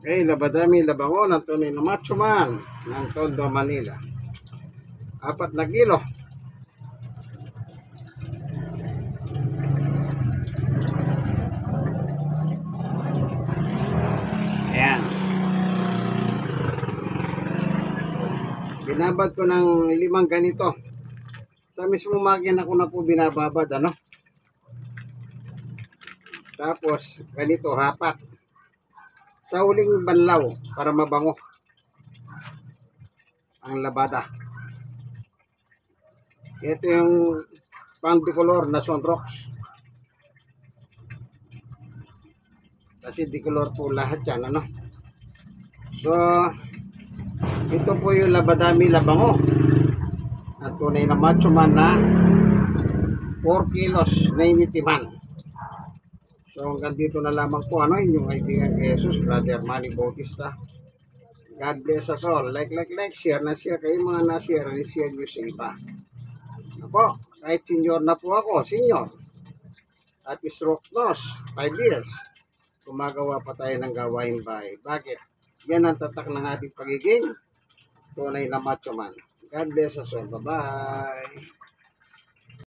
Okay, labadami labango ng tunay na macho man ng Tondo, Manila. 4 na kilo. Ayan. Binabad ko ng 5 ganito. Sa mismo makina ko na po binababad, ano? Tapos, ganito, hapak. Sa huling banlaw, para mabango ang labada. Ito yung pang-decolor na sunrocks. Kasi decolor po lahat yan, ano? So, ito po yung labadami labango. At tunay na macho man na 4 kilos na initiman. So hanggang dito na lamang po, ano, inyong kaibigan Jesus, Brother Manny Bautista. God bless us all. Like, share na share. Kayo mga na-share, share nyo sa iba. Ako, kahit senior na po ako, senior. At stroke nose, 5 years. Gumagawa pa tayo ng gawain bahay. Bakit? Yan ang tatak ng ating pagiging tunay na macho man. God bless us all. Bye-bye.